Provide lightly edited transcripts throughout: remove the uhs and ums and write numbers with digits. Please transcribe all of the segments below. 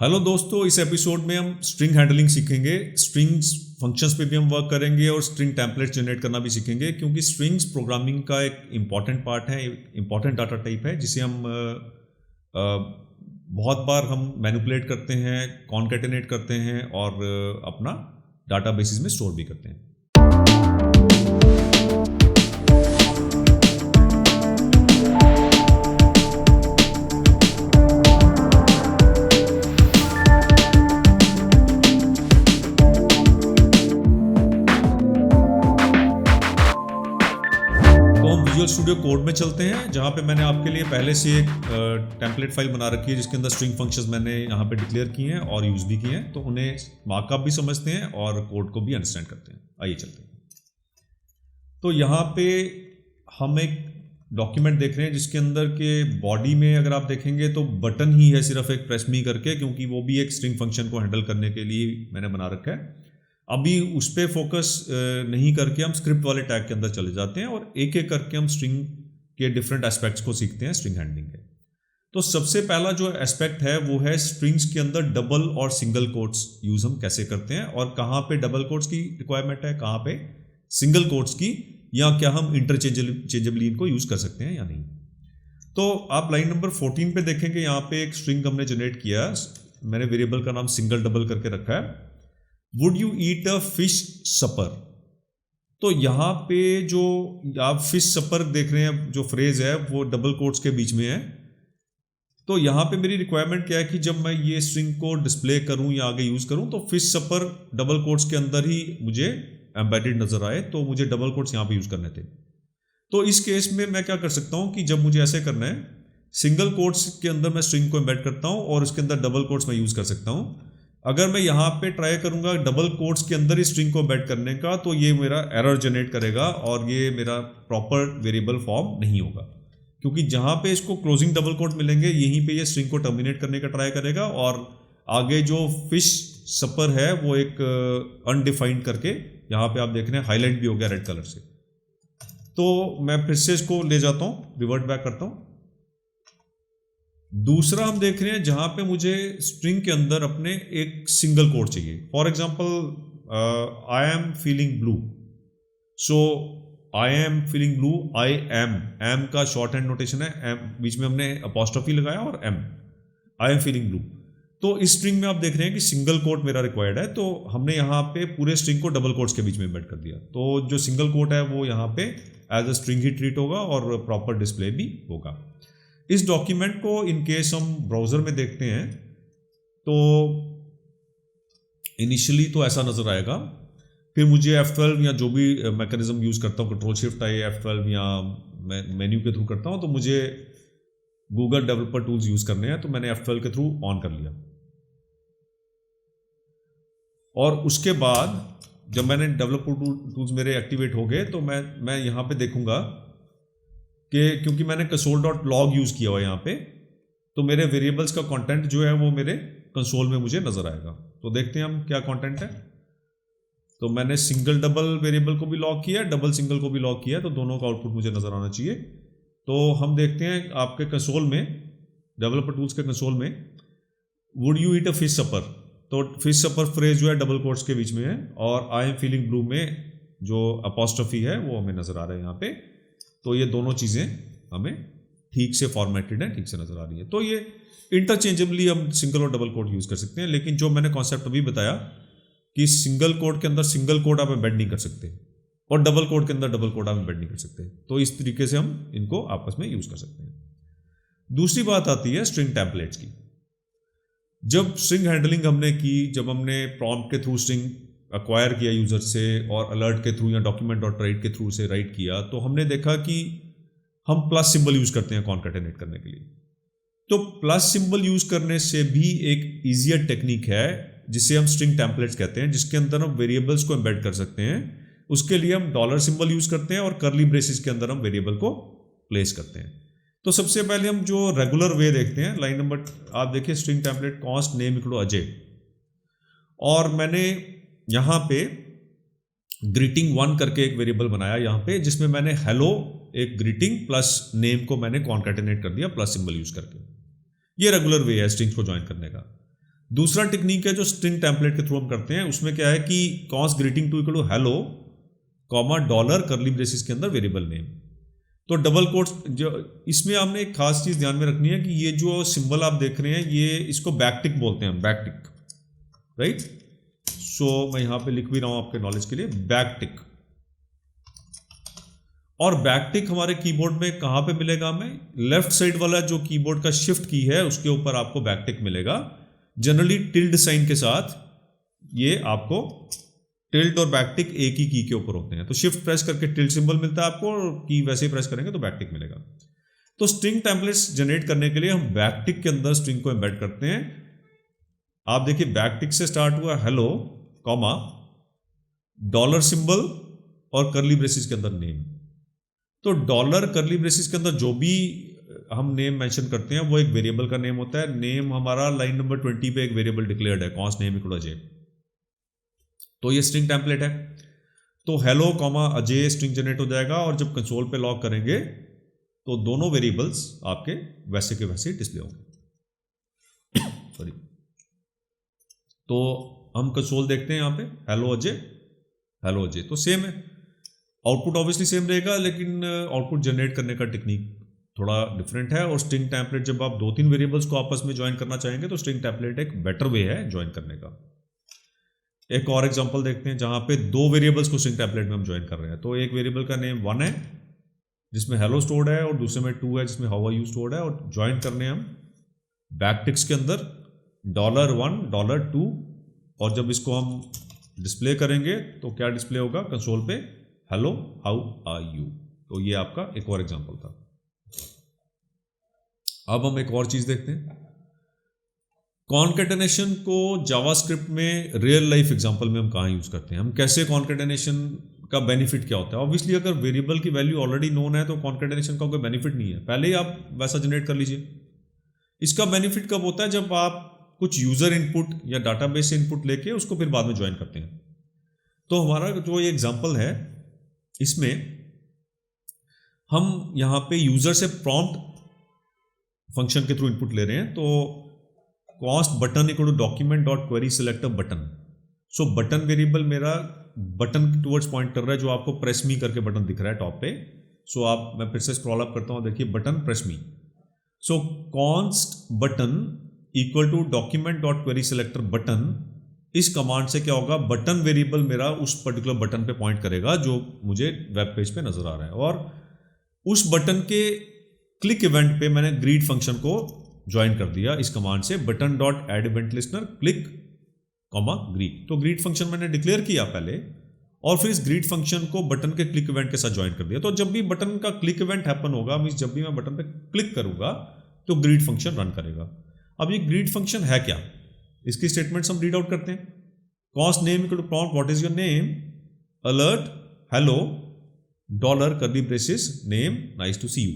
Hello दोस्तों, इस episode में हम स्ट्रिंग हैंडलिंग सीखेंगे। स्ट्रिंग्स फंक्शंस पे भी हम वर्क करेंगे और स्ट्रिंग टेम्पलेट जनरेट करना भी सीखेंगे, क्योंकि स्ट्रिंग्स प्रोग्रामिंग का एक इम्पॉर्टेंट पार्ट है, इम्पॉर्टेंट डाटा टाइप है, जिसे हम बहुत बार हम मैनिपुलेट करते हैं, कॉन्केटेनेट करते हैं और अपना डाटा बेसिस में स्टोर भी करते हैं। विजुअल स्टूडियो कोड में चलते हैं, जहाँ पे मैंने आपके लिए पहले से एक टेम्पलेट फाइल बना रखी है, जिसके अंदर स्ट्रिंग फंक्शंस मैंने यहाँ पे डिक्लेयर किए हैं और यूज़ भी किए हैं, तो उन्हें मार्कअप भी समझते हैं और कोड को भी अंडरस्टैंड करते हैं। आइए चलते हैं। तो यहाँ पे हम एक डॉक्यूमेंट देख रहे हैं, जिसके अंदर के बॉडी में अगर आप देखेंगे तो बटन ही है, सिर्फ एक प्रेस मी करके, क्योंकि वो भी एक स्ट्रिंग फंक्शन को हैंडल करने के लिए मैंने बना रखा है। अभी उस पर फोकस नहीं करके हम स्क्रिप्ट वाले टैग के अंदर चले जाते हैं और एक एक करके हम स्ट्रिंग के डिफरेंट एस्पेक्ट्स को सीखते हैं स्ट्रिंग हैंडलिंग के। तो सबसे पहला जो एस्पेक्ट है वो है स्ट्रिंग्स के अंदर डबल और सिंगल कोट्स यूज हम कैसे करते हैं, और कहाँ पे डबल कोट्स की रिक्वायरमेंट है, कहाँ पे सिंगल कोट्स की, या क्या हम इंटरचेंजेबली इनको यूज कर सकते हैं या नहीं। तो आप लाइन नंबर 14 पे देखेंगे, यहाँ पे एक स्ट्रिंग हमने जनरेट किया। मैंने वेरिएबल का नाम सिंगल डबल करके रखा है। Would you eat a fish supper. तो यहाँ पे जो आप फिश सपर देख रहे हैं, जो फ्रेज है वो डबल कोट्स के बीच में है। तो यहाँ पे मेरी रिक्वायरमेंट क्या है कि जब मैं ये स्ट्रिंग को डिस्प्ले करूँ या आगे यूज करूँ, तो फिश सपर डबल कोट्स के अंदर ही मुझे एम्बेडेड नजर आए, तो मुझे डबल कोट्स यहाँ पे यूज करने थे। तो इस केस में मैं क्या कर सकता हूँ कि जब मुझे ऐसे करना है, सिंगल कोट्स के अंदर मैं स्ट्रिंग को एम्बेड करता हूँ और उसके अंदर डबल कोट्स मैं यूज कर सकता हूँ। अगर मैं यहाँ पे ट्राई करूंगा डबल कोट्स के अंदर ही स्ट्रिंग को एम्बेड करने का, तो ये मेरा एरर जनरेट करेगा और ये मेरा प्रॉपर वेरिएबल फॉर्म नहीं होगा, क्योंकि जहाँ पे इसको क्लोजिंग डबल कोट मिलेंगे, यहीं पे ये स्ट्रिंग को टर्मिनेट करने का ट्राई करेगा, और आगे जो फिश सपर है वो एक अनडिफाइंड करके यहाँ पे आप देख रहे हैं हाईलाइट भी हो गया रेड कलर से। तो मैं फिर से इसको ले जाता हूँ, रिवर्ट बैक करता हूँ। दूसरा हम देख रहे हैं जहां पे मुझे स्ट्रिंग के अंदर अपने एक सिंगल कोड चाहिए। For example, I am feeling blue. So I am feeling blue, I am का शॉर्ट हैंड नोटेशन है, एम बीच में हमने अपॉस्ट्रोफी लगाया और M, I am feeling blue. तो इस स्ट्रिंग में आप देख रहे हैं कि सिंगल कोट मेरा रिक्वायर्ड है, तो हमने यहाँ पे पूरे स्ट्रिंग को डबल कोट्स के बीच में एम्बेड कर दिया। तो जो सिंगल कोट है वो यहाँ पे एज अ स्ट्रिंग ही ट्रीट होगा और प्रॉपर डिस्प्ले भी होगा। इस डॉक्यूमेंट को इन केस हम ब्राउजर में देखते हैं तो इनिशियली तो ऐसा नजर आएगा, फिर मुझे F12 या जो भी मैकेनिज्म यूज करता हूँ, कंट्रोल शिफ्ट आई F12 या मेन्यू के थ्रू करता हूँ, तो मुझे गूगल डेवलपर टूल्स यूज करने हैं, तो मैंने F12 के थ्रू ऑन कर लिया। और उसके बाद जब मैंने डेवलपर टूल्स मेरे एक्टिवेट हो गए, तो मैं यहाँ पे देखूंगा कि क्योंकि मैंने console.log यूज किया हुआ यहाँ पे, तो मेरे वेरिएबल्स का कंटेंट जो है वो मेरे कंसोल में मुझे नजर आएगा। तो देखते हैं हम क्या कंटेंट है। तो मैंने सिंगल डबल वेरिएबल को भी लॉग किया, डबल सिंगल को भी लॉग किया, तो दोनों का आउटपुट मुझे नजर आना चाहिए। तो हम देखते हैं आपके कंसोल में, डेवलपर टूल्स के कंसोल में, would you eat a fish supper. तो फिश सपर फ्रेज जो है डबल कोट्स के बीच में है, और आई एम फीलिंग ब्लू में जो अपॉस्ट्रोफी है वो हमें नजर आ रहा है यहाँ पे। तो ये दोनों चीज़ें हमें ठीक से फॉर्मेटेड है, ठीक से नजर आ रही है। तो ये इंटरचेंजेबली हम सिंगल और डबल कोड यूज कर सकते हैं, लेकिन जो मैंने कॉन्सेप्ट अभी बताया कि सिंगल कोड के अंदर सिंगल कोड आप एम्बेड नहीं कर सकते और डबल कोड के अंदर डबल कोड आप एम्बेड नहीं कर सकते, तो इस तरीके से हम इनको आपस में यूज कर सकते हैं। दूसरी बात आती है स्ट्रिंग टेम्पलेट्स की। जब स्ट्रिंग हैंडलिंग हमने की, जब हमने प्रॉम्प्ट के थ्रू स्ट्रिंग अक्वायर किया यूजर से और अलर्ट के थ्रू या document.write के थ्रू से राइट किया, तो हमने देखा कि हम प्लस सिंबल यूज करते हैं कॉन्कैटिनेट करने के लिए। तो प्लस सिंबल यूज करने से भी एक ईजियर टेक्निक है जिसे हम स्ट्रिंग टेम्पलेट्स कहते हैं, जिसके अंदर हम वेरिएबल्स को एम्बेड कर सकते हैं। उसके लिए हम डॉलर सिंबल यूज करते हैं और कर्ली ब्रेसेस के अंदर हम वेरिएबल को प्लेस करते हैं। तो सबसे पहले हम जो रेगुलर वे देखते हैं, लाइन नंबर आप देखिए, string template const name equal Ajay, और मैंने यहाँ पे ग्रीटिंग 1 करके एक वेरिएबल बनाया यहाँ पे, जिसमें मैंने हेलो एक ग्रीटिंग प्लस नेम को मैंने कॉन्कैटिनेट कर दिया प्लस सिंबल यूज करके। ये रेगुलर वे है स्ट्रिंग्स को ज्वाइन करने का। दूसरा टेक्निक है जो स्ट्रिंग टेम्पलेट के थ्रू हम करते हैं, उसमें क्या है कि const greeting to equal to hello comma dollar curly braces के अंदर वेरिएबल नेम। तो डबल कोट्स जो इसमें आपने एक खास चीज ध्यान में रखनी है कि ये जो सिंबल आप देख रहे हैं ये इसको बैकटिक बोलते हैं, बैकटिक, राइट। सो मैं यहां पे लिख भी रहा हूं आपके नॉलेज के लिए, बैकटिक। और बैकटिक हमारे कीबोर्ड में कहां पे मिलेगा हमें? लेफ्ट साइड वाला जो कीबोर्ड का शिफ्ट की है उसके ऊपर आपको बैकटिक मिलेगा, जनरली टिल्ड साइन के साथ। ये आपको टिल्ड और बैकटिक एक ही की के ऊपर होते हैं, तो शिफ्ट प्रेस करके टिल्ड सिंबल मिलता है आपको, और की वैसे ही प्रेस करेंगे तो बैकटिक मिलेगा। तो स्ट्रिंग टेम्पलेट्स जनरेट करने के लिए हम बैकटिक के अंदर स्ट्रिंग को एम्बेड करते हैं। आप देखिए बैकटिक से स्टार्ट हुआ हेलो कॉमा डॉलर सिंबल और करली ब्रेसिस के अंदर नेम। तो डॉलर करली ब्रेसिस के अंदर जो भी हम नेम मेंशन करते हैं वो एक वेरिएबल का नेम होता है। नेम हमारा लाइन नंबर 20 पे एक वेरिएबल डिक्लेयर्ड है, कॉन्स्ट नेम इक्वल अजय, तो ये स्ट्रिंग टेम्पलेट है। तो hello comma Ajay string generate हो जाएगा, और जब कंसोल पे लॉग करेंगे तो दोनों वेरिएबल्स आपके वैसे के वैसे डिस्प्ले होंगे। सॉरी, तो हम कंसोल देखते हैं यहाँ पे हेलो अजय, तो सेम है, आउटपुट ऑब्वियसली सेम रहेगा, लेकिन आउटपुट जनरेट करने का टेक्निक थोड़ा डिफरेंट है। और स्ट्रिंग टेम्पलेट जब आप 2-3 वेरिएबल्स को आपस में ज्वाइन करना चाहेंगे तो स्ट्रिंग टेम्पलेट एक बेटर वे है ज्वाइन करने का। एक और एग्जांपल देखते हैं जहां पे 2 वेरिएबल्स को स्ट्रिंग टेम्पलेट में हम ज्वाइन कर रहे हैं। तो एक वेरिएबल का नेम 1 है जिसमें हेलो स्टोर्ड है, और दूसरे में 2 है जिसमें हाउ आर यू स्टोर्ड है, और ज्वाइन करने हम बैकटिक्स के अंदर $1 $2, और जब इसको हम डिस्प्ले करेंगे तो क्या डिस्प्ले होगा कंसोल पे? Hello how are you. तो ये आपका एक और एग्जांपल था। अब हम एक और चीज देखते हैं, कॉन्केटेनेशन को जावास्क्रिप्ट में रियल लाइफ एग्जांपल में हम कहाँ यूज करते हैं, हम कैसे कॉन्केटेनेशन का बेनिफिट क्या होता है। ऑब्वियसली अगर वेरिएबल की वैल्यू ऑलरेडी नोन है तो कॉन्केटेनेशन का कोई बेनिफिट नहीं है, पहले ही आप वैसा जनरेट कर लीजिए। इसका बेनिफिट कब होता है? जब आप कुछ यूजर इनपुट या डाटाबेस से इनपुट लेके उसको फिर बाद में ज्वाइन करते हैं। तो हमारा जो ये एग्जांपल है इसमें हम यहाँ पे यूजर से प्रॉम्प्ट फंक्शन के थ्रू इनपुट ले रहे हैं। तो const button equal to document dot query select a button. So button variable मेरा बटन टूवर्ड्स पॉइंट कर रहा है, जो आपको प्रेस मी करके बटन दिख रहा है टॉप पे। सो आप, मैं फिर से स्क्रॉल अप करता हूँ, देखिए button press me. So const button equal to document dot query selector button, इस कमांड से क्या होगा, बटन वेरिएबल मेरा उस पर्टिकुलर बटन पे पॉइंट करेगा जो मुझे वेब पेज पे नजर आ रहा है, और उस बटन के क्लिक इवेंट पे मैंने ग्रीट फंक्शन को ज्वाइन कर दिया इस कमांड से, button dot add event listener click comma greet. तो ग्रीट फंक्शन मैंने डिक्लेयर किया पहले, और फिर इस ग्रीट फंक्शन को बटन के क्लिक इवेंट के साथ ज्वाइन कर दिया। तो जब भी बटन का क्लिक इवेंट हैपन होगा, मींस जब भी मैं बटन पे क्लिक करूंगा तो ग्रीट फंक्शन रन करेगा। अब ये ग्रीट फंक्शन है क्या, इसकी स्टेटमेंट्स हम रीड आउट करते हैं। Const name equal to prompt what is your name, alert hello dollar curly braces name nice to see you.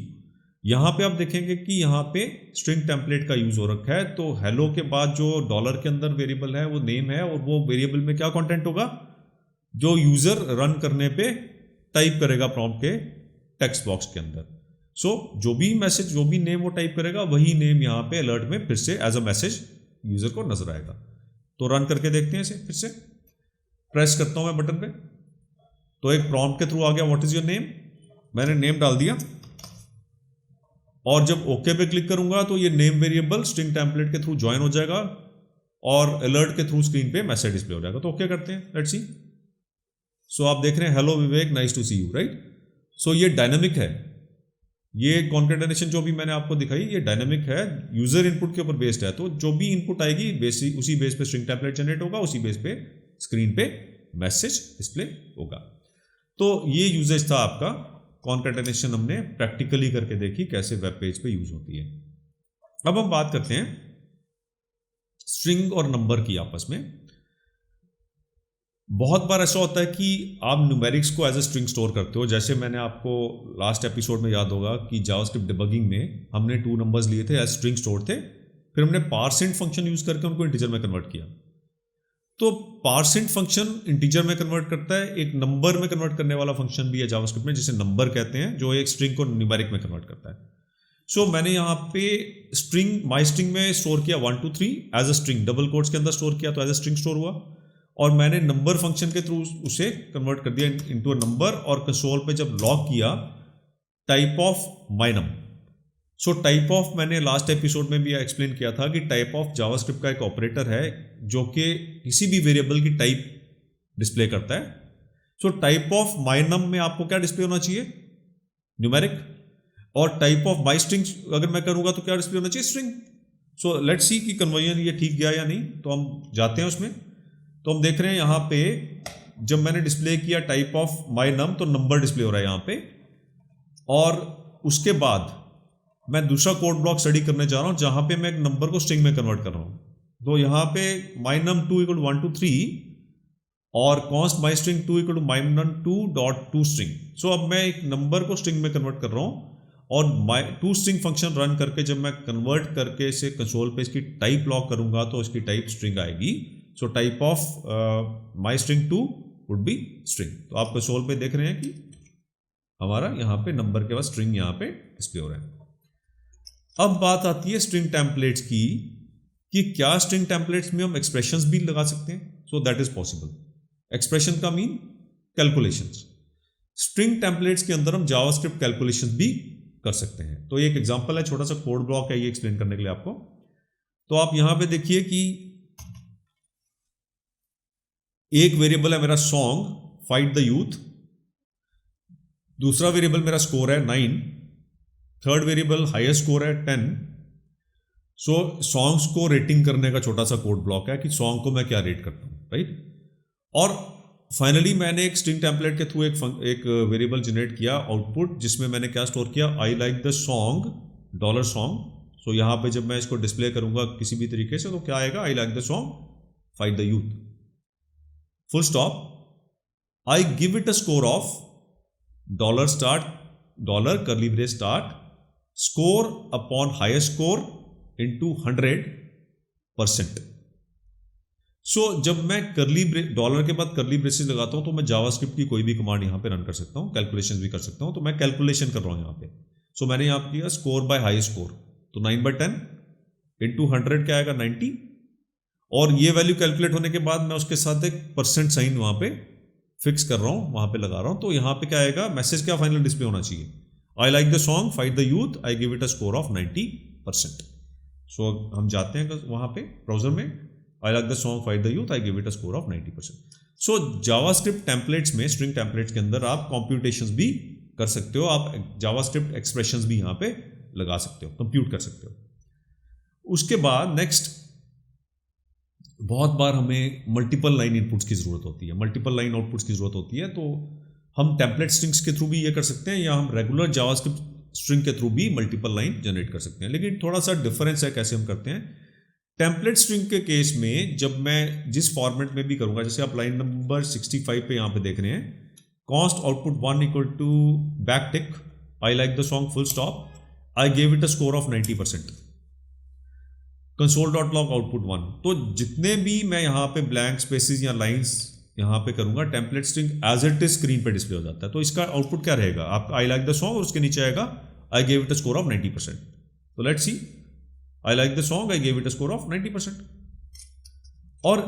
यहां पे आप देखेंगे कि यहां पे स्ट्रिंग टेम्पलेट का यूज हो रखा है। तो हेलो के बाद जो डॉलर के अंदर वेरिएबल है वो नेम है, और वो वेरिएबल में क्या कंटेंट होगा, जो यूजर रन करने पे टाइप करेगा प्रॉम्प्ट के टेक्स्ट बॉक्स के अंदर। सो जो भी मैसेज, जो भी नेम वो टाइप करेगा, वही नेम यहाँ पे अलर्ट में फिर से एज अ मैसेज यूजर को नजर आएगा। तो रन करके देखते हैं इसे, फिर से प्रेस करता हूं मैं बटन पे, तो एक प्रॉम्प्ट के थ्रू आ गया व्हाट इज योर नेम, मैंने नेम डाल दिया, और जब ओके पे क्लिक करूंगा तो ये नेम वेरिएबल स्ट्रिंग टेम्पलेट के थ्रू ज्वाइन हो जाएगा, और अलर्ट के थ्रू स्क्रीन पे मैसेज डिस्प्ले हो जाएगा। तो ओके करते हैं, लेट्स सी। सो आप देख रहे हैं hello Vivek nice to see you, right. So ये डायनामिक है, ये कॉन्केटेनेशन जो भी मैंने आपको दिखाई ये डायनामिक है, यूजर इनपुट के ऊपर बेस्ड है। तो जो भी इनपुट आएगी बेसिक उसी बेस पे स्ट्रिंग टेम्पलेट जनरेट होगा, उसी बेस पे स्क्रीन पे मैसेज डिस्प्ले होगा। तो ये यूजेज था आपका कॉन्केटेनेशन, हमने प्रैक्टिकली करके देखी कैसे वेब पेज पे यूज होती है। अब हम बात करते हैं स्ट्रिंग और नंबर की आपस में। बहुत बार ऐसा होता है कि आप न्यूमेरिक्स को एज ए स्ट्रिंग स्टोर करते हो, जैसे मैंने आपको लास्ट एपिसोड में याद होगा कि जावास्क्रिप्ट डिबगिंग में हमने 2 नंबर्स लिए थे एज स्ट्रिंग स्टोर थे, फिर हमने पारसेंट फंक्शन यूज करके उनको इंटीजर में कन्वर्ट किया। तो पारसेंट फंक्शन इंटीजर में कन्वर्ट करता है, एक नंबर में कन्वर्ट करने वाला फंक्शन भी है जावास्क्रिप्ट में जिसे नंबर कहते हैं, जो एक स्ट्रिंग को न्यूमेरिक में कन्वर्ट करता है। सो मैंने यहाँ पे स्ट्रिंग माई स्ट्रिंग में स्टोर किया 1 2 3 as a string, double quotes के अंदर स्टोर किया तो एज अ स्ट्रिंग स्टोर हुआ, और मैंने नंबर फंक्शन के थ्रू उसे कन्वर्ट कर दिया इनटू अ नंबर, और कंसोल पे जब लॉक किया type of my num. So type of मैंने लास्ट एपिसोड में भी एक्सप्लेन किया था कि टाइप ऑफ जावास्क्रिप्ट का एक ऑपरेटर है जो कि किसी भी वेरिएबल की टाइप डिस्प्ले करता है। सो टाइप ऑफ माई नम में आपको क्या डिस्प्ले होना चाहिए, न्यूमेरिक, और टाइप ऑफ माई स्ट्रिंग अगर मैं करूंगा तो क्या डिस्प्ले होना चाहिए, स्ट्रिंग। सो लेट्स सी कि कन्वर्जन ये ठीक गया या नहीं, तो हम जाते हैं उसमें। तो हम देख रहे हैं यहाँ पे जब मैंने डिस्प्ले किया टाइप ऑफ माई नम तो नंबर डिस्प्ले हो रहा है यहाँ पे, और उसके बाद मैं दूसरा कोड ब्लॉक स्टडी करने जा रहा हूँ जहाँ पे मैं एक नंबर को स्ट्रिंग में कन्वर्ट कर रहा हूँ। तो यहाँ पे माई नम 2 = 1 2 3 और const my string 2 = my num 2.to string. So अब मैं एक नंबर को स्ट्रिंग में कन्वर्ट कर रहा हूँ, और माई टू स्ट्रिंग फंक्शन रन करके जब मैं कन्वर्ट करके इसे कंसोल पे इसकी टाइप लॉक करूंगा तो इसकी टाइप स्ट्रिंग आएगी। सो type of my string 2 would be string. तो आप कंसोल पे देख रहे हैं कि हमारा यहाँ पे नंबर के बाद स्ट्रिंग यहाँ पे डिस्प्ले हो रहा है। अब बात आती है स्ट्रिंग टेम्पलेट्स की, कि क्या स्ट्रिंग टेम्पलेट्स में हम एक्सप्रेशंस भी लगा सकते हैं। So that is possible. Expression का मीन कैलकुलेशंस। स्ट्रिंग टेम्पलेट्स के अंदर हम जावास्क्रिप्ट कैलकुलेशंस भी कर सकते हैं। तो एक एग्जांपल है, छोटा सा कोड ब्लॉक है ये एक्सप्लेन करने के लिए आपको। तो आप यहां पे देखिए कि एक वेरिएबल है मेरा सॉन्ग, फाइट द यूथ, दूसरा वेरिएबल मेरा स्कोर है 9, थर्ड वेरिएबल हाईएस्ट स्कोर है 10। सो सॉन्ग्स को रेटिंग करने का छोटा सा कोड ब्लॉक है कि सॉन्ग को मैं क्या रेट करता हूं, राइट। और फाइनली मैंने एक स्ट्रिंग टेम्पलेट के थ्रू एक वेरिएबल जनरेट किया आउटपुट, जिसमें मैंने क्या स्टोर किया, I like the song $song। सो यहाँ पे जब मैं इसको डिस्प्ले करूंगा किसी भी तरीके से तो क्या आएगा, I like the song fight the youth, full stop. I give it a score of $start curly brace start score upon highest score into 100%। सो जब मैं डॉलर के बाद करली ब्रेसेस लगाता हूं तो मैं जावास्क्रिप्ट की कोई भी कमांड यहां पे रन कर सकता हूं, कैलकुलेशन भी कर सकता हूं। तो मैं कैलकुलेशन कर रहा हूं यहां पे। सो मैंने यहां किया स्कोर बाय हाई स्कोर, तो 9/10 इंटू 100 क्या आएगा, 90। और ये वैल्यू कैलकुलेट होने के बाद मैं उसके साथ एक परसेंट साइन वहां पे फिक्स कर रहा हूं, वहां पे लगा रहा हूं। तो यहां पे क्या आएगा, मैसेज क्या फाइनल डिस्प्ले होना चाहिए, I like the song fight the youth, I give it a score of 90%। सो हम जाते हैं वहां पे ब्राउजर में, I like the song fight the youth, I give it a score of 90%। So JavaScript templates में, string templates के अंदर आप कॉम्प्यूटेशंस भी कर सकते हो, आप जावास्क्रिप्ट एक्सप्रेशंस भी यहाँ पे लगा सकते हो, कंप्यूट कर सकते हो। उसके बाद नेक्स्ट, बहुत बार हमें मल्टीपल लाइन इनपुट्स की जरूरत होती है, मल्टीपल लाइन आउटपुट्स की जरूरत होती है। तो हम टेम्पलेट स्ट्रिंग्स के थ्रू भी ये कर सकते हैं, या हम रेगुलर जावास्क्रिप्ट स्ट्रिंग के थ्रू भी मल्टीपल लाइन जनरेट कर सकते हैं। लेकिन थोड़ा सा डिफरेंस है कैसे हम करते हैं। टेम्पलेट स्ट्रिंग के केस में जब मैं जिस फॉर्मेट में भी करूंगा, जैसे आप लाइन नंबर 65 पे यहाँ पे देख रहे हैं, const output 1 = back tick, I like the song full stop, I give it a score of 90%, console.log output 1। तो जितने भी मैं यहाँ पे ब्लैंक स्पेसिस या लाइंस यहाँ पे करूंगा, template string as it is screen पे डिस्प्ले हो जाता है। तो इसका आउटपुट क्या रहेगा, आपका आई लाइक द सॉन्ग और उसके नीचे आएगा I give it a score of 90%। तो let's see, I like the song, I give it a score of 90%। और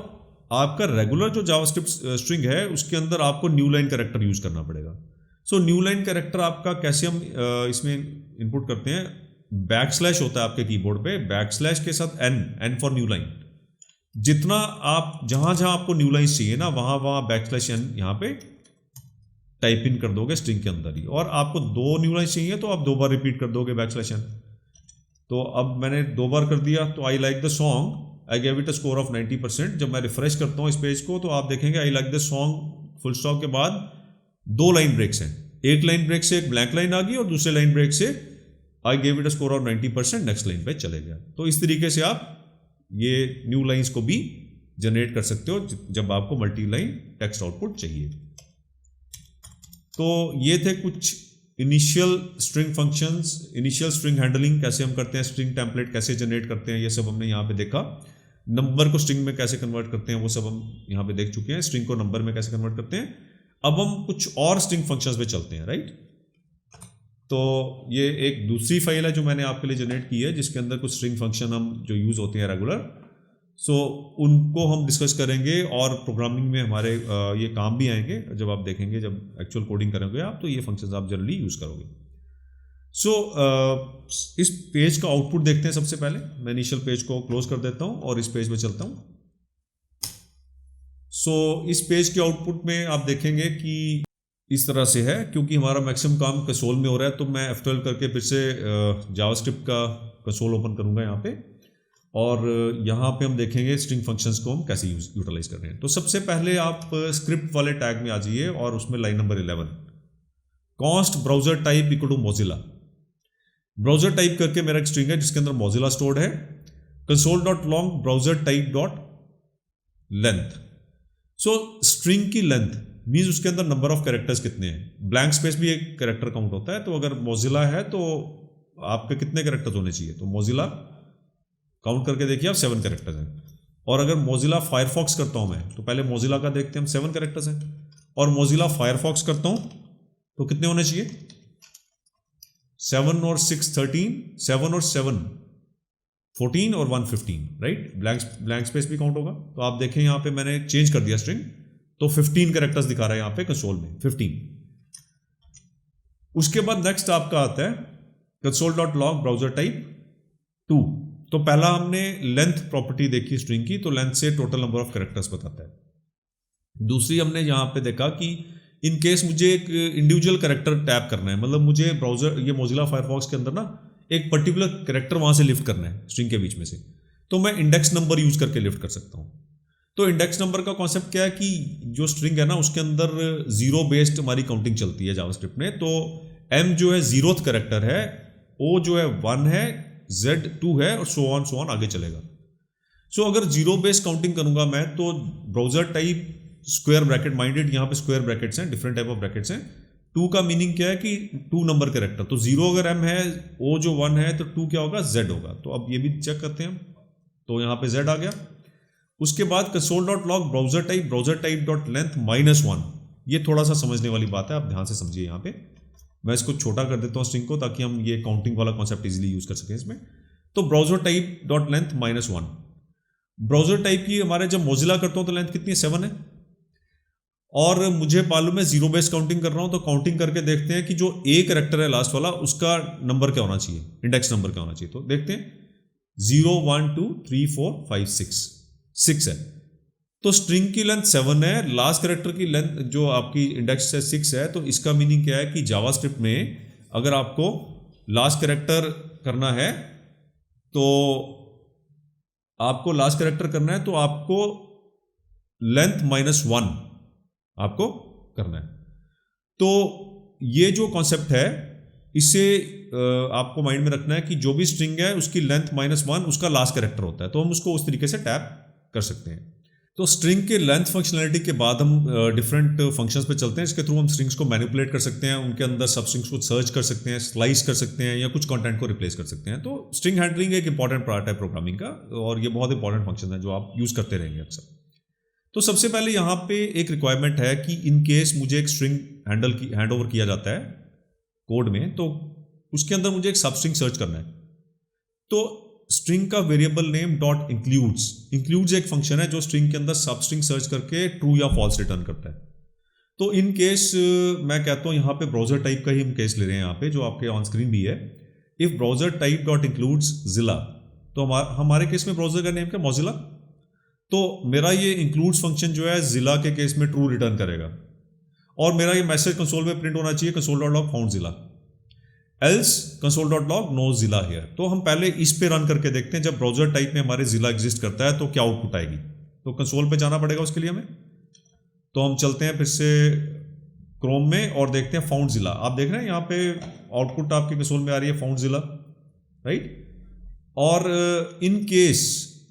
आपका रेगुलर जो जावास्क्रिप्ट स्ट्रिंग है उसके अंदर आपको न्यू लाइन कैरेक्टर यूज करना पड़ेगा। सो न्यू लाइन कैरेक्टर आपका कैसे हम इसमें इनपुट करते हैं, बैकस्लैश होता है आपके कीबोर्ड पे, बैकस्लैश के साथ एन फॉर न्यू लाइन। जितना आप जहां जहां आपको न्यू लाइन चाहिए ना, वहां वहां बैकस्लैश एन यहाँ पे टाइप इन कर दोगे स्ट्रिंग के अंदर ही। और आपको 2 न्यू लाइन चाहिए तो आप 2 बार रिपीट कर दोगे बैकस्लैश एन। तो अब मैंने 2 बार कर दिया, तो I like the song, I give it a score of 90%। जब मैं रिफ्रेश करता हूँ इस पेज को तो आप देखेंगे I like the song full stop के बाद 2 लाइन ब्रेक्स हैं, एक लाइन ब्रेक से एक ब्लैंक लाइन आ गई और दूसरे लाइन ब्रेक से I give it a score of 90%, next line पे चले गया। तो इस तरीके से आप ये न्यू लाइंस को भी जनरेट कर सकते हो जब आपको मल्टी लाइन टेक्स्ट आउटपुट चाहिए। तो ये थे कुछ initial string functions, initial string handling कैसे हम करते हैं, स्ट्रिंग टेम्पलेट कैसे जनरेट करते हैं, ये सब हमने यहाँ पे देखा। नंबर को स्ट्रिंग में कैसे कन्वर्ट करते हैं वो सब हम यहाँ पे देख चुके हैं, स्ट्रिंग को नंबर में कैसे कन्वर्ट करते हैं। अब हम कुछ और स्ट्रिंग फंक्शंस पे चलते हैं, राइट। तो ये एक दूसरी फाइल है जो मैंने आपके लिए जनरेट की है, जिसके अंदर कुछ स्ट्रिंग फंक्शन हम जो यूज़ होते हैं रेगुलर, सो उनको हम डिस्कस करेंगे और प्रोग्रामिंग में हमारे ये काम भी आएंगे। जब आप देखेंगे, जब एक्चुअल कोडिंग करोगे आप, तो ये फंक्शंस आप जनरली यूज़ करोगे। सो इस पेज का आउटपुट देखते हैं। सबसे पहले मैं इनिशियल पेज को क्लोज कर देता हूँ और इस पेज पे चलता हूँ। सो इस पेज के आउटपुट में आप देखेंगे कि इस तरह से है, क्योंकि हमारा मैक्सिमम काम कंसोल में हो रहा है, तो मैं F12 करके फिर से जावास्क्रिप्ट का कंसोल ओपन करूँगा यहाँ पे, और यहाँ पे हम देखेंगे स्ट्रिंग फंक्शंस को हम कैसे यूटिलाइज कर रहे हैं। तो सबसे पहले आप स्क्रिप्ट वाले टैग में आ जाइए और उसमें line number 11 const browser type equal to Mozilla. Browser type करके मेरा एक स्ट्रिंग है जिसके अंदर मोजिला स्टोर्ड है। console.log browser type dot length. सो स्ट्रिंग की लेंथ मीन्स उसके अंदर नंबर ऑफ कैरेक्टर्स कितने हैं। ब्लैंक स्पेस भी एक कैरेक्टर काउंट होता है, तो अगर मोजिला है तो आपके कितने कैरेक्टर्स होने चाहिए, तो मोजिला काउंट करके देखिए आप 7 कैरेक्टर्स हैं। और अगर मोजिला फायरफॉक्स करता हूं मैं, तो पहले मोजिला का देखते हैं हम, 7 कैरेक्टर्स हैं। और मोजिला फायरफॉक्स करता हूं तो कितने होने चाहिए, 7 और 6 13, 7 और 7 14 और 1 15, राइट। ब्लैंक स्पेस भी काउंट होगा। तो आप देखें यहाँ पे मैंने चेंज कर दिया स्ट्रिंग, तो 15 कैरेक्टर्स दिखा रहा है यहाँ पे कंसोल में, 15। उसके बाद नेक्स्ट आपका आता है console.log ब्राउजर टाइप 2। तो पहला हमने लेंथ प्रॉपर्टी देखी स्ट्रिंग की, तो लेंथ से टोटल नंबर ऑफ कैरेक्टर्स बताता है। दूसरी हमने यहाँ पे देखा कि इन केस मुझे एक इंडिविजुअल कैरेक्टर टैप करना है, मतलब मुझे ब्राउजर ये मोजिला फायरफॉक्स के अंदर ना एक पर्टिकुलर कैरेक्टर वहाँ से लिफ्ट करना है स्ट्रिंग के बीच में से, तो मैं इंडेक्स नंबर यूज करके लिफ्ट कर सकता हूँ। तो इंडेक्स नंबर का कॉन्सेप्ट क्या है कि जो स्ट्रिंग है ना उसके अंदर जीरो बेस्ड हमारी काउंटिंग चलती है जावास्क्रिप्ट में। तो m जो है 0th कैरेक्टर है, o जो है 1 है, z 2 है, और सो ऑन आगे चलेगा। सो अगर जीरो बेस्ड काउंटिंग करूंगा मैं, तो browser type square bracket minded, यहाँ पे स्क्वायर ब्रैकेट्स हैं, डिफरेंट टाइप ऑफ ब्रैकेट्स हैं। 2 का मीनिंग क्या है कि 2 नंबर कैरेक्टर, तो 0 अगर m है, o जो 1 है, तो 2 क्या होगा, z होगा। तो अब ये भी चेक करते हैं, तो यहाँ पे z आ गया। उसके बाद console.log browser type dot length -1। ये थोड़ा सा समझने वाली बात है, आप ध्यान से समझिए। यहाँ पे मैं इसको छोटा कर देता हूँ स्ट्रिंग को, ताकि हम ये काउंटिंग वाला कॉन्सेप्ट इजीली यूज कर सकें इसमें। तो browser type dot length -1। Browser type की हमारे जब मोजिला करता हूँ तो लेंथ कितनी है, 7 है। और मुझे मालूम है जीरो बेस्ड काउंटिंग कर रहा हूँ, तो काउंटिंग करके देखते हैं कि जो ए कैरेक्टर है लास्ट वाला, उसका नंबर क्या होना चाहिए, इंडेक्स नंबर क्या होना चाहिए। तो देखते हैं 0 1 2 3 4 5 6 है। तो स्ट्रिंग की लेंथ 7 है, लास्ट कैरेक्टर की लेंथ जो आपकी इंडेक्स है 6 है। तो इसका मीनिंग क्या है कि जावास्क्रिप्ट में अगर आपको लास्ट कैरेक्टर करना है, तो आपको लास्ट कैरेक्टर करना है, तो आपको लेंथ -1 आपको करना है। तो ये जो कॉन्सेप्ट है, इसे आपको माइंड में रखना है कि जो भी स्ट्रिंग है उसकी लेंथ -1 उसका लास्ट कैरेक्टर होता है, तो हम उसको उस तरीके से टैप कर सकते हैं। तो स्ट्रिंग के लेंथ फंक्शनैलिटी के बाद हम डिफरेंट फंक्शंस पे चलते हैं। इसके थ्रू हम स्ट्रिंग्स को मैनिपुलेट कर सकते हैं, उनके अंदर सब स्ट्रिंग्स को सर्च कर सकते हैं, स्लाइस कर सकते हैं, या कुछ कंटेंट को रिप्लेस कर सकते हैं। तो स्ट्रिंग हैंडलिंग एक इंपॉर्टेंट पार्ट है प्रोग्रामिंग का, और ये बहुत इंपॉर्टेंट फंक्शन है जो आप यूज करते रहेंगे अक्सर। तो सबसे पहले यहाँ पे एक रिक्वायरमेंट है कि इन केस मुझे एक स्ट्रिंग हैंड ओवर किया जाता है कोड में, तो उसके अंदर मुझे एक सब स्ट्रिंग सर्च करना है। तो स्ट्रिंग का वेरिएबल नेम डॉट इंक्लूड्स एक फंक्शन है जो स्ट्रिंग के अंदर सब स्ट्रिंग सर्च करके ट्रू या फॉल्स रिटर्न करता है। तो इन केस मैं कहता हूँ यहाँ पे ब्राउजर टाइप का ही हम केस ले रहे हैं यहाँ पे, जो आपके ऑन स्क्रीन भी है। If browser type dot includes जिला, तो हमारे केस में ब्राउजर का नेम क्या, मोजिला। तो मेरा ये इंक्लूड्स फंक्शन जो है जिला के केस में ट्रू रिटर्न करेगा, और मेरा ये मैसेज कंसोल में प्रिंट होना चाहिए console.log फाउंड जिला, एल्स console.log नो जिला हियर। तो हम पहले इस पे रन करके देखते हैं, जब ब्राउजर टाइप में हमारे जिला एग्जिस्ट करता है तो क्या आउटपुट आएगी। तो कंसोल पे जाना पड़ेगा उसके लिए हमें। तो हम चलते हैं फिर से क्रोम में और देखते हैं फाउंड जिला। आप देख रहे हैं यहाँ पे आउटपुट आपके कंसोल में आ रही है फाउंड जिला, राइट। और इन केस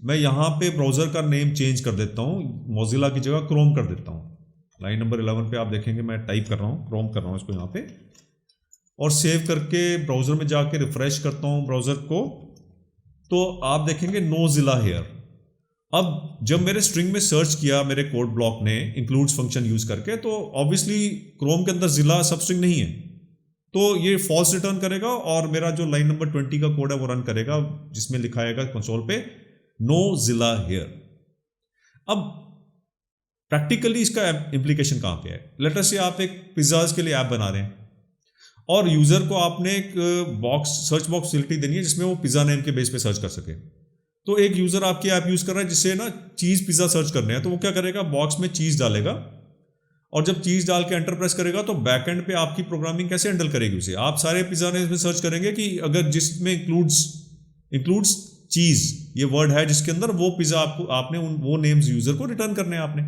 मैं यहाँ पे ब्राउजर का नेम चेंज कर देता हूँ, मोजिला की जगह क्रोम कर देता हूँ। लाइन नंबर 11 पे आप देखेंगे मैं टाइप कर रहा हूँ, क्रोम कर रहा हूँ इसको यहाँ पे, और सेव करके ब्राउजर में जाके रिफ्रेश करता हूँ ब्राउजर को, तो आप देखेंगे नो जिला हेयर। अब जब मेरे स्ट्रिंग में सर्च किया मेरे कोड ब्लॉक ने इंक्लूड्स फंक्शन यूज करके, तो ऑब्वियसली क्रोम के अंदर जिला सब स्ट्रिंग नहीं है, तो ये फॉल्स रिटर्न करेगा और मेरा जो लाइन नंबर 20 का कोड है वो रन करेगा, जिसमें लिखा आएगा कंसोल पे नो जिला हियर। अब प्रैक्टिकली इसका इम्प्लीकेशन कहाँ पे है? लेट अस से आप एक पिज्जाज के लिए ऐप बना रहे हैं और यूजर को आपने एक बॉक्स, सर्च बॉक्स फैसिलिटी देनी है जिसमें वो पिज्जा नेम के बेस पे सर्च कर सके। तो एक यूजर आपकी ऐप यूज कर रहा है जिससे ना चीज पिज्जा सर्च करने हैं, तो वो क्या करेगा, बॉक्स में चीज डालेगा और जब चीज डाल के एंटर प्रेस करेगा तो बैक एंड पे आपकी प्रोग्रामिंग कैसे हैंडल करेगी उसे? आप सारे पिज्जा नेम्स में सर्च करेंगे कि अगर जिसमें इंक्लूड्स चीज ये वर्ड है जिसके अंदर, वो पिज्जा आपको आपने वो नेम्स यूजर को रिटर्न करने हैं आपने,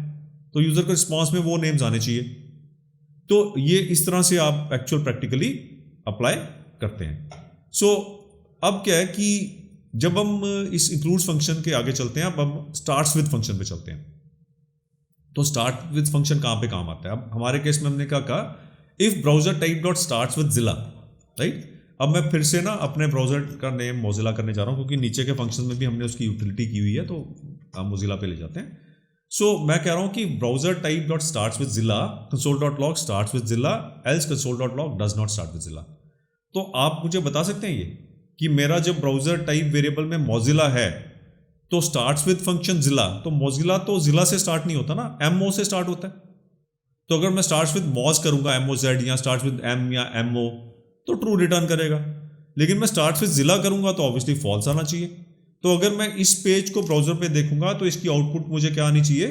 तो यूजर के रिस्पॉन्स में वो नेम्स आने चाहिए। तो ये इस तरह से आप एक्चुअल प्रैक्टिकली अप्लाई करते हैं। सो अब क्या है कि जब हम इस इंक्लूड्स फंक्शन के आगे चलते हैं, अब हम स्टार्ट्स विद फंक्शन पे चलते हैं। तो स्टार्ट विद फंक्शन कहाँ पे काम आता है? अब हमारे केस में हमने क्या कहा, if browser type dot starts with जिला, राइट। अब मैं फिर से ना अपने ब्राउजर का नेम मोजिला करने जा रहा हूँ क्योंकि नीचे के फंक्शन में भी हमने उसकी यूटिलिटी की हुई है, तो हम मोजिला पे ले जाते हैं। सो मैं कह रहा हूँ कि browser type dot starts with Zilla, console dot log starts with Zilla, else console dot log does not start with Zilla. तो आप मुझे बता सकते हैं ये कि मेरा जब ब्राउजर टाइप वेरिएबल में मोजिला है तो स्टार्ट्स विद फंक्शन जिला, तो मोजिला तो जिला से स्टार्ट नहीं होता ना, एमओ से स्टार्ट होता है। तो अगर मैं स्टार्ट्स विद मॉज करूंगा, MOZ, या स्टार्ट्स विद एम या MO, तो ट्रू रिटर्न करेगा। लेकिन मैं स्टार्ट्स विद जिला करूंगा तो ऑब्वियसली फॉल्स आना चाहिए। तो अगर मैं इस पेज को ब्राउजर पे देखूंगा तो इसकी आउटपुट मुझे क्या आनी चाहिए,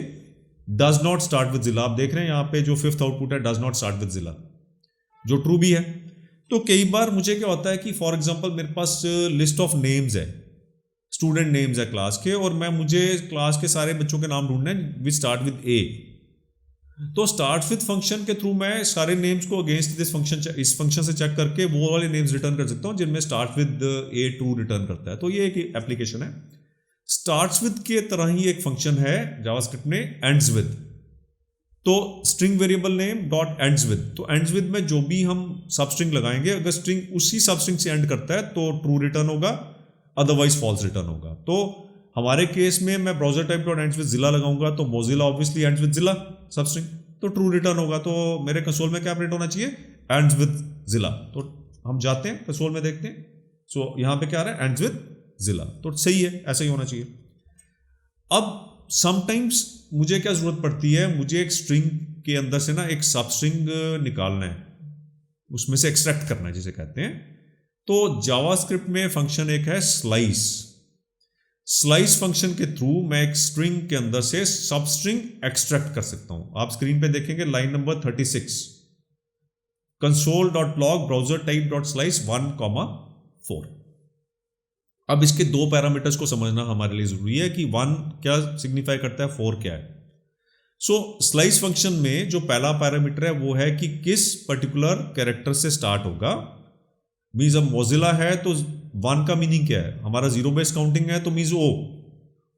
डज नॉट स्टार्ट विद जिला। आप देख रहे हैं यहाँ पे जो फिफ्थ आउटपुट है, डज नॉट स्टार्ट विद जिला, जो ट्रू भी है। तो कई बार मुझे क्या होता है कि फॉर एग्जांपल मेरे पास लिस्ट ऑफ नेम्स है, स्टूडेंट नेम्स है क्लास के, और मुझे क्लास के सारे बच्चों के नाम ढूंढने हैं विच स्टार्ट विद ए। तो स्टार्ट विद फंक्शन के थ्रू मैं सारे नेम्स को अगेंस्ट दिस फंक्शन, इस फंक्शन से चेक करके वो वाले नेम्स रिटर्न कर सकता हूँ जिनमें start with A true return करता है। तो ये एक एप्लीकेशन है। स्टार्ट्स विद के तरह ही एक फंक्शन है जावास्क्रिप्ट में, एंड्स विद। तो string variable name dot ends with, तो एंड्स विद में जो भी हम सब स्ट्रिंग लगाएंगे, अगर स्ट्रिंग उसी सब स्ट्रिंग से एंड करता है तो ट्रू रिटर्न होगा, अदरवाइज फॉल्स रिटर्न होगा। तो हमारे केस में मैं browser type dot ends with जिला लगाऊंगा तो मोजिला ऑब्वियसली एंड्स विद जिला सब स्ट्रिंग, तो ट्रू रिटर्न होगा। तो मेरे कंसोल में क्या प्रिंट होना चाहिए, एंड्स विद जिला। तो हम जाते हैं कंसोल में देखते हैं। सो यहाँ पे क्या आ रहा है, एंड्स विद जिला, तो सही है, ऐसा ही होना चाहिए। अब समटाइम्स मुझे क्या जरूरत पड़ती है, मुझे एक स्ट्रिंग के अंदर से ना एक सब स्ट्रिंग निकालना है, उसमें से एक्सट्रैक्ट करना है जिसे कहते हैं। तो जावास्क्रिप्ट में फंक्शन एक है स्लाइस। स्लाइस फंक्शन के थ्रू मैं एक स्ट्रिंग के अंदर से सब स्ट्रिंग एक्सट्रैक्ट कर सकता हूं। आप स्क्रीन पे देखेंगे line number 36, console dot log browser type dot slice 1,4। अब इसके दो पैरामीटर्स को समझना हमारे लिए जरूरी है कि 1 क्या सिग्निफाई करता है, 4 क्या है। सो स्लाइस फंक्शन में जो पहला पैरामीटर है वो है कि किस पर्टिकुलर कैरेक्टर से स्टार्ट होगा। मीन्स अब मोजिला है तो 1 का मीनिंग क्या है, हमारा जीरो बेस काउंटिंग है तो मीन्स O,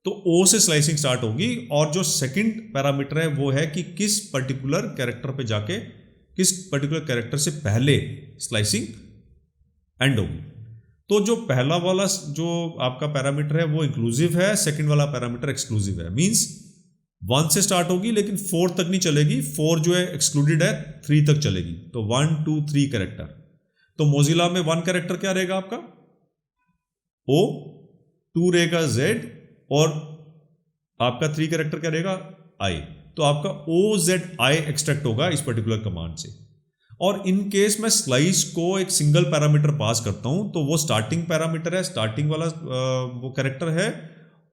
तो O से स्लाइसिंग स्टार्ट होगी। और जो सेकंड पैरामीटर है वो है कि किस पर्टिकुलर कैरेक्टर पे जाके, किस पर्टिकुलर कैरेक्टर से पहले स्लाइसिंग एंड होगी। तो जो पहला वाला जो आपका पैरामीटर है वो इंक्लूसिव है, सेकंड वाला पैरामीटर एक्सक्लूसिव है। मीन्स 1 से स्टार्ट होगी लेकिन 4 तक नहीं चलेगी, 4 जो है एक्सक्लूडेड है, 3 तक चलेगी। तो 1 2 3 कैरेक्टर। तो मोजिला में 1 कैरेक्टर क्या रहेगा आपका, O, 2 रहेगा Z, और आपका 3 कैरेक्टर क्या रहेगा, I। तो आपका OZI एक्सट्रैक्ट होगा इस पर्टिकुलर कमांड से। और इन केस मैं स्लाइस को एक सिंगल पैरामीटर पास करता हूं तो वो स्टार्टिंग पैरामीटर है, स्टार्टिंग वाला वो कैरेक्टर है,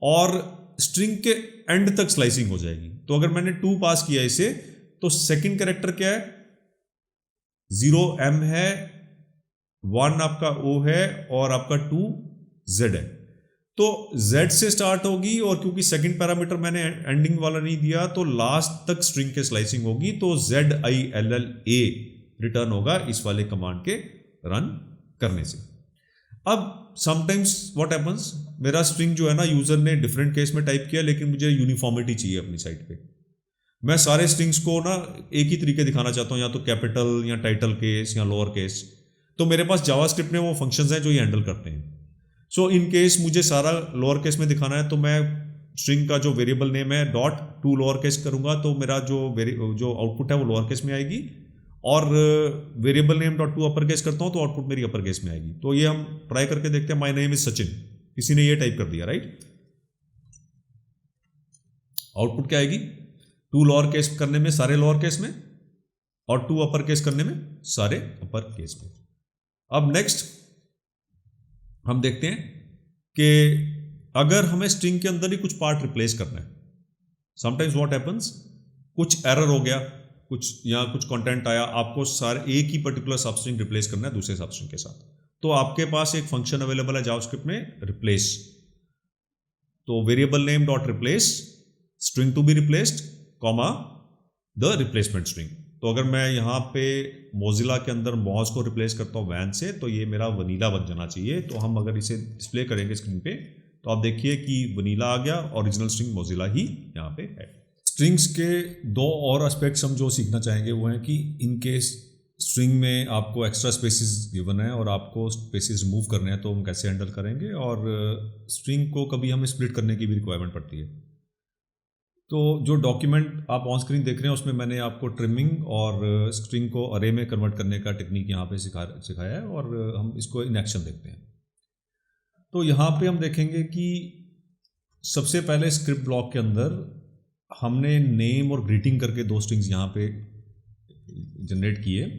और स्ट्रिंग के एंड तक स्लाइसिंग हो जाएगी। तो अगर मैंने 2 पास किया इसे तो सेकंड कैरेक्टर क्या है, 0M है, 1 आपका O है, और आपका 2 Z है। तो Z से स्टार्ट होगी, और क्योंकि सेकंड पैरामीटर मैंने एंडिंग वाला नहीं दिया तो लास्ट तक स्ट्रिंग के स्लाइसिंग होगी। तो ZILLA रिटर्न होगा इस वाले कमांड के रन करने से। अब समटाइम्स व्हाट हैपेंस, मेरा स्ट्रिंग जो है ना यूजर ने डिफरेंट केस में टाइप किया, लेकिन मुझे यूनिफॉर्मिटी चाहिए अपनी साइड पे। मैं सारे स्ट्रिंग्स को ना एक ही तरीके दिखाना चाहता हूँ, या तो कैपिटल या टाइटल केस या लोअर केस। तो मेरे पास जावास्क्रिप्ट में वो फंक्शंस हैं जो ये हैंडल करते हैं। सो इन केस मुझे सारा लोअर केस में दिखाना है तो मैं स्ट्रिंग का जो वेरिएबल नेम है .2 लोअर केस करूंगा, तो मेरा जो आउटपुट है वो लोअर केस में आएगी, और variable name dot to upper case करता हूँ तो आउटपुट मेरी अपर केस में आएगी। तो ये हम ट्राई करके देखते हैं। माय नेम इज सचिन, किसी ने ये टाइप कर दिया, राइट, आउटपुट क्या आएगी, टू लोअर केस करने में सारे लोअर केस में और टू अपर केस करने में सारे अपर केस में। अब नेक्स्ट हम देखते हैं कि अगर हमें स्ट्रिंग के अंदर ही कुछ पार्ट रिप्लेस करना है, समटाइम्स व्हाट हैपन्स, कुछ एरर हो गया, कुछ यहाँ कुछ कंटेंट आया, आपको सारे एक ही पर्टिकुलर सबस्ट्रिंग रिप्लेस करना है दूसरे सबस्ट्रिंग के साथ, तो आपके पास एक फंक्शन अवेलेबल है जावास्क्रिप्ट में, रिप्लेस। तो variable name dot replace string to be replaced comma the replacement string. तो अगर मैं यहाँ पे मोजिला के अंदर मॉज को रिप्लेस करता हूँ वैन से, तो ये मेरा वनीला बन जाना चाहिए। तो हम अगर इसे डिस्प्ले करेंगे स्क्रीन पे तो आप देखिए कि वनीला आ गया, ओरिजिनल स्ट्रिंग मोजिला ही यहाँ पे है। स्ट्रिंग्स के दो और एस्पेक्ट्स हम जो सीखना चाहेंगे वो हैं कि इन केस स्ट्रिंग में आपको एक्स्ट्रा स्पेसिस गिवन है और आपको स्पेसिस रिमूव करने हैं तो हम कैसे हैंडल करेंगे, और स्ट्रिंग को कभी हमें स्प्लिट करने की भी रिक्वायरमेंट पड़ती है। तो जो डॉक्यूमेंट आप ऑन स्क्रीन देख रहे हैं उसमें मैंने आपको ट्रिमिंग और स्ट्रिंग को अरे में कन्वर्ट करने का टेक्निक यहाँ पे सिखाया है, और हम इसको इन एक्शन देखते हैं। तो यहाँ पे हम देखेंगे कि सबसे पहले स्क्रिप्ट ब्लॉक के अंदर हमने नेम और ग्रीटिंग करके दो स्ट्रिंग्स यहाँ पे जनरेट किए,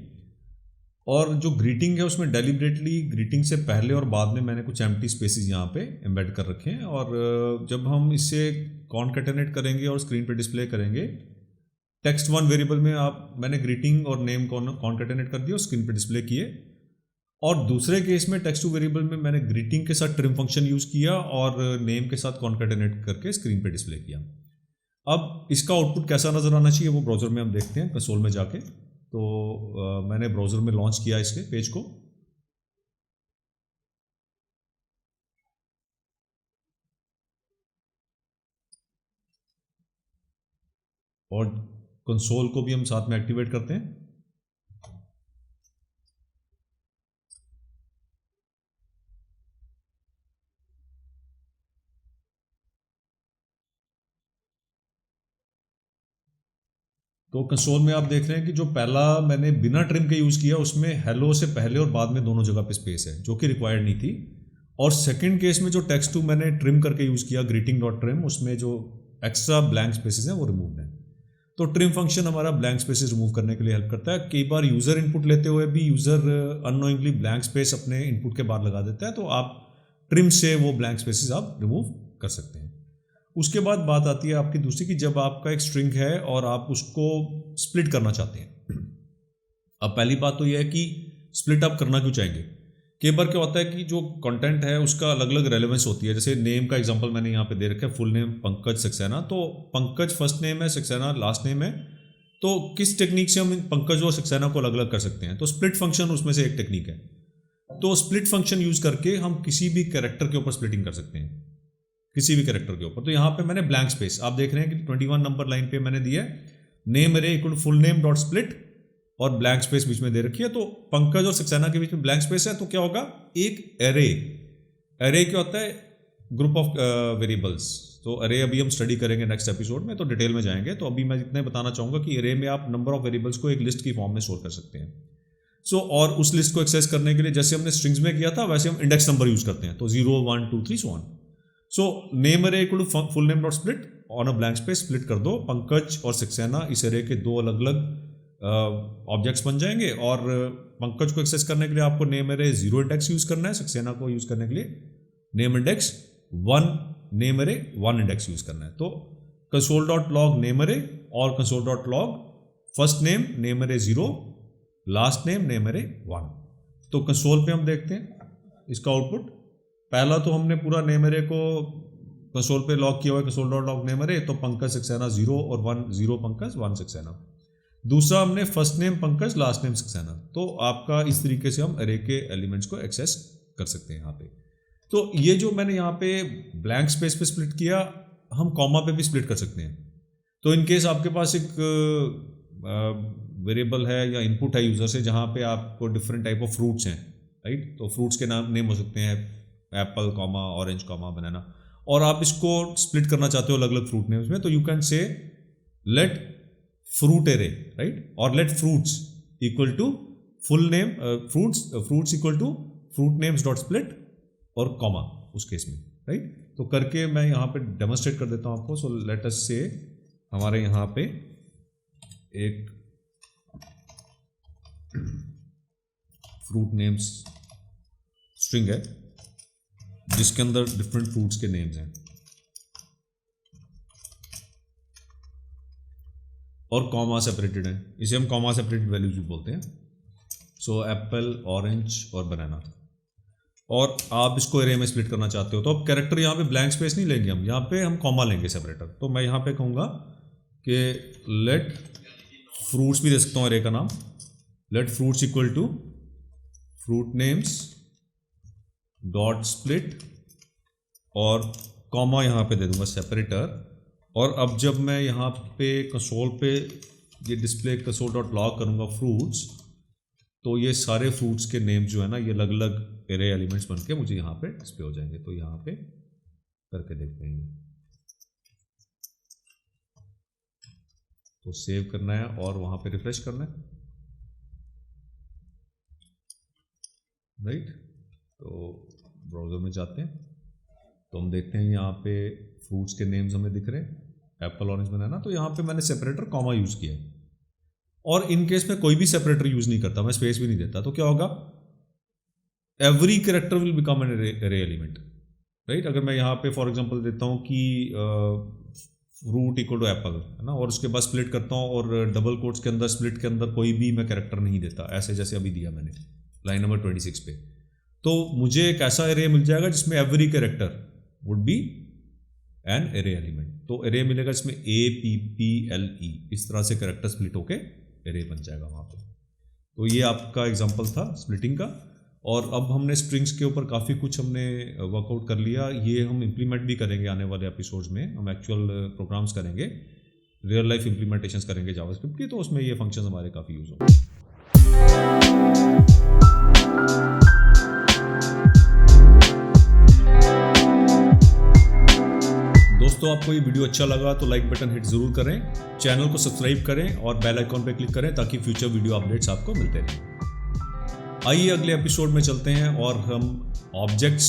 और जो ग्रीटिंग है उसमें डेलिबरेटली ग्रीटिंग से पहले और बाद में मैंने कुछ एम्प्टी स्पेसेस यहाँ पे एम्बेड कर रखे हैं। और जब हम इसे कॉन्कैटिनेट करेंगे और स्क्रीन पे डिस्प्ले करेंगे, टेक्स्ट वन वेरिएबल में मैंने ग्रीटिंग और नेम कॉन्कैटिनेट कर दिया और स्क्रीन पे डिस्प्ले किए, और दूसरे केस में टेक्स्ट टू वेरिएबल में मैंने ग्रीटिंग के साथ ट्रिम फंक्शन यूज़ किया और नेम के साथ कॉन्कैटिनेट करके स्क्रीन पे डिस्प्ले किया। अब इसका आउटपुट कैसा नज़र आना चाहिए वो ब्राउज़र में हम देखते हैं, कंसोल में जाके। तो मैंने ब्राउज़र में लॉन्च किया इसके पेज को, और कंसोल को भी हम साथ में एक्टिवेट करते हैं। तो कंसोल में आप देख रहे हैं कि जो पहला मैंने बिना ट्रिम के यूज़ किया उसमें हेलो से पहले और बाद में दोनों जगह पे स्पेस है जो कि रिक्वायर्ड नहीं थी, और सेकंड केस में जो टेक्स्ट टू मैंने ट्रिम करके यूज़ किया ग्रीटिंग डॉट ट्रिम, उसमें जो एक्स्ट्रा ब्लैंक स्पेसेस हैं वो रिमूव हैं। तो ट्रिम फंक्शन हमारा ब्लैंक स्पेसेस रिमूव करने के लिए हेल्प करता है। कई बार यूज़र इनपुट लेते हुए भी यूज़र अननोइंगली ब्लैंक स्पेस अपने इनपुट के बाद लगा देता है, तो आप ट्रिम से वो ब्लैंक स्पेसेस आप रिमूव कर सकते हैं। उसके बाद बात आती है आपकी दूसरी कि जब आपका एक स्ट्रिंग है और आप उसको स्प्लिट करना चाहते हैं। अब पहली बात तो यह है कि स्प्लिट आप करना क्यों चाहेंगे। कई बार क्या होता है कि जो कंटेंट है उसका अलग अलग रेलेवेंस होती है। जैसे नेम का एग्जांपल मैंने यहाँ पे दे रखा है, फुल नेम पंकज सक्सेना, तो पंकज फर्स्ट नेम है, सक्सेना लास्ट नेम है, तो किस टेक्निक से हम पंकज और सक्सेना को अलग अलग कर सकते हैं। तो स्प्लिट फंक्शन उसमें से एक टेक्निक है। तो स्प्लिट फंक्शन यूज़ करके हम किसी भी कैरेक्टर के ऊपर स्प्लिटिंग कर सकते हैं, किसी भी कैरेक्टर के ऊपर। तो यहाँ पे मैंने ब्लैंक स्पेस आप देख रहे हैं कि 21 नंबर लाइन पे मैंने दिया है name array equal full name dot split, और ब्लैंक स्पेस बीच में दे रखी है। तो पंकज और सक्सेना के बीच में ब्लैंक स्पेस है, तो क्या होगा, एक एरे। एरे क्या होता है, ग्रुप ऑफ वेरिएबल्स। तो एरे अभी हम स्टडी करेंगे नेक्स्ट एपिसोड में, तो डिटेल में जाएंगे। तो अभी मैं इतना ही बताना चाहूँगा कि एरे में आप नंबर ऑफ वेरिएबल्स को एक लिस्ट की फॉर्म में स्टोर कर सकते हैं। और उस लिस्ट को एक्सेस करने के लिए जैसे हमने स्ट्रिंग्स में किया था वैसे हम इंडेक्स नंबर यूज़ करते हैं। तो 0 1 2 3 so on। So name array equal to full name dot split on a blank space split कर दो, पंकज और सक्सेना इस एरे के दो अलग अलग ऑब्जेक्ट्स बन जाएंगे। और पंकज को एक्सेस करने के लिए आपको नेम अरे 0 इंडेक्स यूज़ करना है, सक्सेना को यूज़ करने के लिए नेम इंडेक्स 1 नेम अरे 1 इंडेक्स यूज़ करना है। तो कंसोल डॉट लॉग नेम अरे और console dot log first name अरे 0 लास्ट नेम अरे 1। तो कंसोल पे हम देखते हैं इसका आउटपुट। पहला तो हमने पूरा नेम अरे को कंसोल पे लॉग किया हुआ है, कंसोल डॉट लॉग नेम अरे, तो पंकज सक्सेना 0 और 1 0 पंकज 1 सक्सेना। दूसरा हमने first name Pankaj last name Saxena. तो आपका इस तरीके से हम अरे के एलिमेंट्स को एक्सेस कर सकते हैं यहाँ पे। तो ये जो मैंने यहाँ पे ब्लैंक स्पेस पे स्प्लिट किया, हम कॉमा पे भी स्प्लिट कर सकते हैं। तो इन केस आपके पास एक वेरिएबल है या इनपुट है यूज़र से जहाँ पे आपको डिफरेंट टाइप ऑफ फ्रूट्स हैं, राइट। तो फ्रूट्स के नेम हो सकते हैं एप्पल कॉमा ऑरेंज कॉमा बनाना, और आप इसको स्प्लिट करना चाहते हो अलग अलग फ्रूट नेम्स में, तो you can say let fruit array, right, और let fruits equal to full name fruits equal to fruit names dot split और कॉमा उस केस में, राइट। तो करके मैं यहाँ पे डेमोन्स्ट्रेट कर देता हूँ आपको। सो लेट अस से हमारे यहाँ पे एक फ्रूट नेम्स स्ट्रिंग है जिसके अंदर डिफरेंट फ्रूट्स के नेम्स हैं और कॉमा सेपरेटेड है। इसे हम कॉमा सेपरेटेड वैल्यूज भी बोलते हैं। सो एप्पल, ऑरेंज और बनाना। और आप इसको एरे में स्प्लिट करना चाहते हो तो अब कैरेक्टर यहाँ पे ब्लैंक स्पेस नहीं लेंगे, हम यहाँ पे हम कॉमा लेंगे सेपरेटर। तो मैं यहाँ पे कहूँगा कि लेट फ्रूट्स भी दे सकता हूँ एरे का नाम, let fruits equal to fruit names dot split और कॉमा यहाँ पे दे दूंगा सेपरेटर। और अब जब मैं यहाँ पे कंसोल पे ये डिस्प्ले कंसोल डॉट लॉग करूँगा फ्रूट्स, तो ये सारे फ्रूट्स के नेम जो है ना ये अलग अलग एरे एलिमेंट्स बन के मुझे यहाँ पे डिस्प्ले हो जाएंगे। तो यहाँ पे करके देखते हैं। तो सेव करना है और वहाँ पे रिफ्रेश करना है, राइट। तो ब्राउज़र में जाते हैं तो हम देखते हैं यहाँ पे फ्रूट्स के नेम्स हमें दिख रहे हैं, एप्पल, ऑरेंज, बनाना। तो यहाँ पे मैंने सेपरेटर कॉमा यूज़ किया है। और इन केस में कोई भी सेपरेटर यूज़ नहीं करता, मैं स्पेस भी नहीं देता, तो क्या होगा, every character will become an array element, right. अगर मैं यहाँ पे फॉर एग्जांपल देता हूँ कि फ्रूट इक्वल टू एप्पल, है ना, और उसके बाद स्प्लिट करता हूँ और डबल कोट्स के अंदर स्प्लिट के अंदर कोई भी मैं कैरेक्टर नहीं देता, ऐसे जैसे अभी दिया मैंने लाइन नंबर 26 पे, तो मुझे एक ऐसा एरे मिल जाएगा जिसमें every character would be an array element. तो एरे मिलेगा जिसमें APPLE इस तरह से कैरेक्टर स्प्लिट होके एरे बन जाएगा वहाँ पे। तो ये आपका एग्जांपल था स्प्लिटिंग का। और अब हमने स्ट्रिंग्स के ऊपर काफ़ी कुछ हमने वर्कआउट कर लिया। ये हम इम्प्लीमेंट भी करेंगे आने वाले एपिसोड्स में, हम एक्चुअल प्रोग्राम्स करेंगे, रियल लाइफ इम्प्लीमेंटेशंस करेंगे जावास्क्रिप्ट की, तो उसमें ये फंक्शंस हमारे काफ़ी यूज़ होंगे। दोस्तों, आपको ये वीडियो अच्छा लगा तो लाइक बटन हिट ज़रूर करें, चैनल को सब्सक्राइब करें और बेल आइकॉन पर क्लिक करें ताकि फ्यूचर वीडियो अपडेट्स आपको मिलते रहें। आइए अगले एपिसोड में चलते हैं और हम ऑब्जेक्ट्स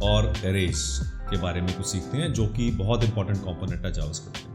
और एरेज के बारे में कुछ सीखते हैं, जो कि बहुत इंपॉर्टेंट कंपोनेंट है जावास्क्रिप्ट में।